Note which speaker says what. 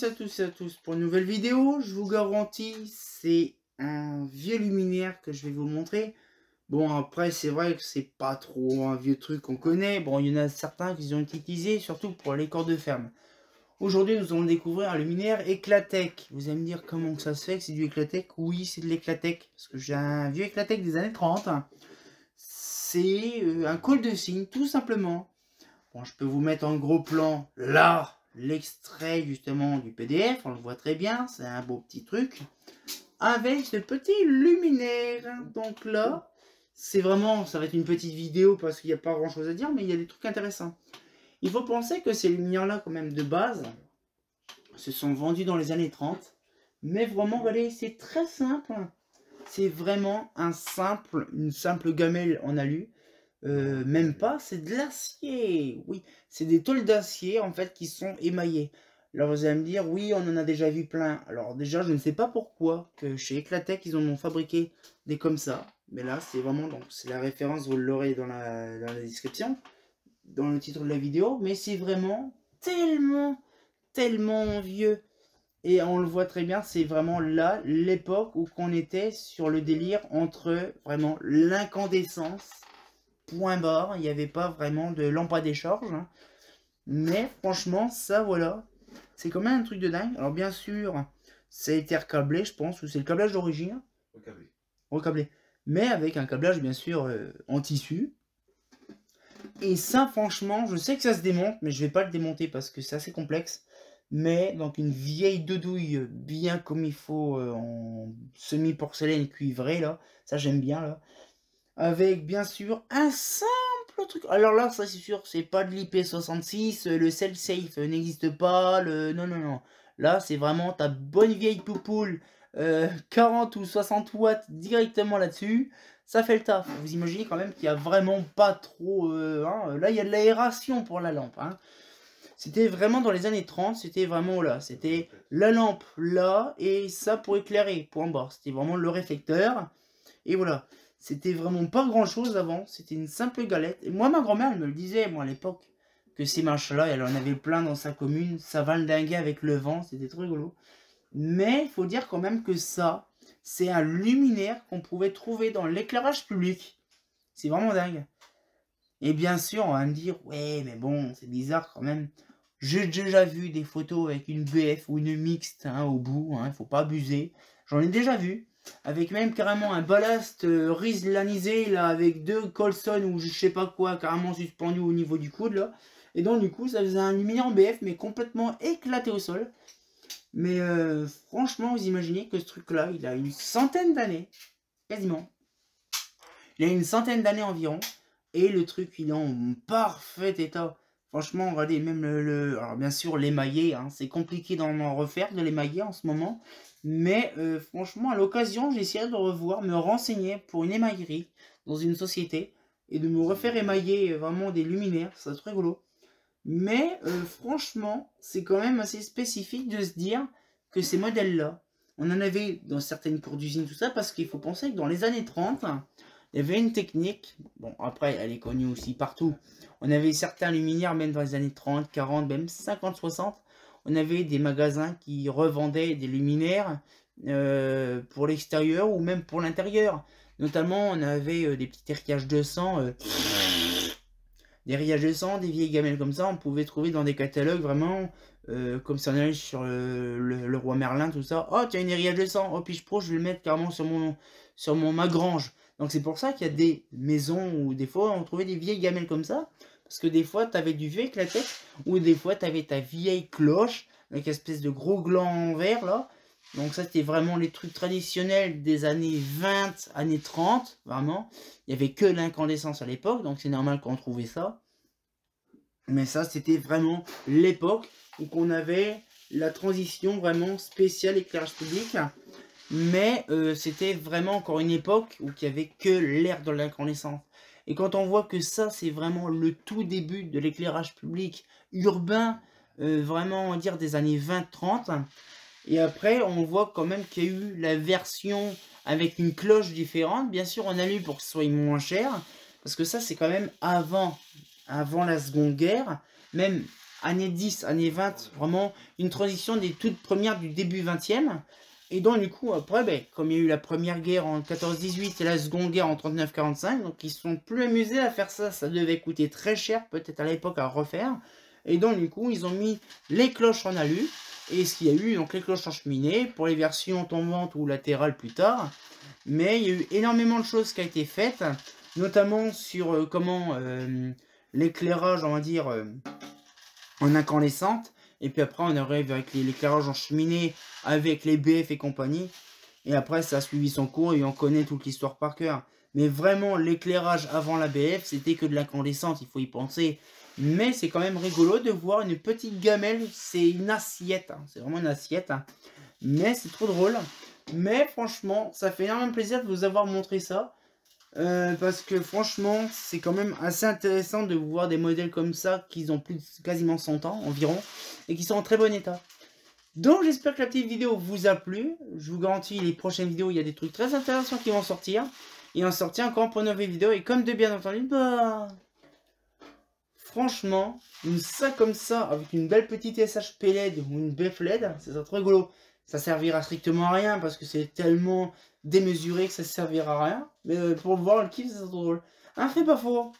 Speaker 1: tous et à tous pour une nouvelle vidéo. Je vous garantis, c'est un vieux luminaire que je vais vous montrer. Bon, après, c'est vrai que c'est pas trop un vieux truc qu'on connaît. Bon, il y en a certains qui ont été utilisés, surtout pour les corps de ferme. Aujourd'hui, nous allons découvrir un luminaire Eclatec. Vous allez me dire comment ça se fait que c'est du Eclatec. Oui, c'est de l'Eclatec, parce que j'ai un vieux Eclatec des années 30. C'est un col de cygne, tout simplement. Bon, je peux vous mettre en gros plan, là, l'extrait justement du PDF, on le voit très bien, c'est un beau petit truc, avec ce petit luminaire. Donc là, c'est vraiment, ça va être une petite vidéo parce qu'il n'y a pas grand chose à dire, mais il y a des trucs intéressants. Il faut penser que ces luminaires-là, quand même, de base, se sont vendus dans les années 30, mais vraiment, regardez, c'est très simple. C'est vraiment une simple gamelle en alu. Même pas, c'est de l'acier. Oui, c'est des tôles d'acier en fait qui sont émaillées. Alors vous allez me dire, oui, on en a déjà vu plein. Alors déjà, je ne sais pas pourquoi que chez Eclatec, ils en ont fabriqué des comme ça. Mais là, c'est vraiment, donc c'est la référence, vous l'aurez dans la description, dans le titre de la vidéo. Mais c'est vraiment tellement vieux. Et on le voit très bien, c'est vraiment là l'époque où qu'on était sur le délire entre vraiment l'incandescence. Point barre, il n'y avait pas vraiment de lampe à décharge. Hein. Mais franchement, ça voilà, c'est quand même un truc de dingue. Alors bien sûr, ça a été recablé, je pense, ou c'est le câblage d'origine.
Speaker 2: Recablé.
Speaker 1: Recablé. Mais avec un câblage bien sûr en tissu. Et ça franchement, je sais que ça se démonte, mais je vais pas le démonter parce que c'est assez complexe. Mais donc une vieille doudouille bien comme il faut en semi-porcelaine cuivrée là, ça j'aime bien là. Avec bien sûr un simple truc. Alors là, ça c'est sûr, c'est pas de l'IP66, le cell safe n'existe pas, non. Là, c'est vraiment ta bonne vieille poupoule, 40 ou 60 watts directement là-dessus. Ça fait le taf. Vous imaginez quand même qu'il y a vraiment pas trop... là, il y a de l'aération pour la lampe. Hein. C'était vraiment dans les années 30, c'était vraiment là. C'était la lampe là, et ça pour éclairer, point barre. C'était vraiment le réflecteur. Et voilà. C'était vraiment pas grand chose avant, c'était une simple galette. Et moi, ma grand-mère, elle me le disait, moi, à l'époque, que ces machins-là, elle en avait plein dans sa commune, ça valdinguait avec le vent, c'était trop rigolo. Mais il faut dire quand même que ça, c'est un luminaire qu'on pouvait trouver dans l'éclairage public. C'est vraiment dingue. Et bien sûr, on va me dire, ouais, mais bon, c'est bizarre quand même. J'ai déjà vu des photos avec une BF ou une mixte hein, au bout, hein, faut pas abuser. J'en ai déjà vu. Avec même carrément un ballast rislanisé là avec deux Colson ou je sais pas quoi carrément suspendu au niveau du coude là. Et donc du coup ça faisait un luminaire en BF mais complètement éclaté au sol. Mais franchement vous imaginez que ce truc là il a une centaine d'années, quasiment. Il a une centaine d'années environ. Et le truc il est en parfait état. Franchement regardez même alors bien sûr l'émaillé, hein, c'est compliqué d'en refaire de l'émailler en ce moment. Mais franchement, à l'occasion, j'ai essayé de revoir, me renseigner pour une émaillerie dans une société et de me refaire émailler vraiment des luminaires, c'est très rigolo. Mais franchement, c'est quand même assez spécifique de se dire que ces modèles-là, on en avait dans certaines cours d'usine, tout ça, parce qu'il faut penser que dans les années 30, il y avait une technique, bon après elle est connue aussi partout, on avait certains luminaires même dans les années 30, 40, même 50, 60, on avait des magasins qui revendaient des luminaires pour l'extérieur ou même pour l'intérieur. Notamment, on avait des petits riages de sang, des vieilles gamelles comme ça. On pouvait trouver dans des catalogues vraiment, comme ça on allait sur le roi Merlin, tout ça. Oh, tiens, une riage de sang. Oh, puis je vais le mettre carrément sur mon magrange. Donc c'est pour ça qu'il y a des maisons où des fois on trouvait des vieilles gamelles comme ça. Parce que des fois, tu avais du vieux Eclatec, ou des fois, tu avais ta vieille cloche, avec une espèce de gros gland en verre, là. Donc ça, c'était vraiment les trucs traditionnels des années 20, années 30, vraiment. Il n'y avait que l'incandescence à l'époque, donc c'est normal qu'on trouvait ça. Mais ça, c'était vraiment l'époque où on avait la transition vraiment spéciale éclairage public. Mais c'était vraiment encore une époque où il n'y avait que l'ère de l'incandescence. Et quand on voit que ça, c'est vraiment le tout début de l'éclairage public urbain, vraiment, on va dire, des années 20-30. Et après, on voit quand même qu'il y a eu la version avec une cloche différente. Bien sûr, on a lu pour que ce soit moins cher. Parce que ça, c'est quand même avant la Seconde Guerre. Même années 10, années 20, vraiment une transition des toutes premières du début 20e. Et donc du coup après, ben, comme il y a eu la première guerre en 14-18 et la seconde guerre en 39-45, donc ils sont plus amusés à faire ça, ça devait coûter très cher peut-être à l'époque à refaire. Et donc du coup ils ont mis les cloches en alu, et ce qu'il y a eu, donc les cloches en cheminée, pour les versions tombantes ou latérales plus tard. Mais il y a eu énormément de choses qui ont été faites, notamment sur comment l'éclairage, on va dire, en incandescente. Et puis après, on arrive avec l'éclairage en cheminée, avec les BF et compagnie. Et après, ça a suivi son cours et on connaît toute l'histoire par cœur. Mais vraiment, l'éclairage avant la BF, c'était que de l'incandescente, il faut y penser. Mais c'est quand même rigolo de voir une petite gamelle, c'est une assiette, hein. C'est vraiment une assiette. Hein. Mais c'est trop drôle. Mais franchement, ça fait énormément plaisir de vous avoir montré ça. Parce que franchement, c'est quand même assez intéressant de voir des modèles comme ça qui ont quasiment 100 ans environ et qui sont en très bon état. Donc j'espère que la petite vidéo vous a plu. Je vous garantis, les prochaines vidéos, il y a des trucs très intéressants qui vont sortir. Et on sortit encore pour une nouvelle vidéo. Et comme de bien entendu, bah... franchement, une ça comme ça, avec une belle petite SHP LED ou une BF LED, c'est ça trop rigolo. Ça servira strictement à rien parce que c'est tellement démesuré que ça servira à rien. Mais pour voir le kiff, c'est trop drôle. Un fait pas faux.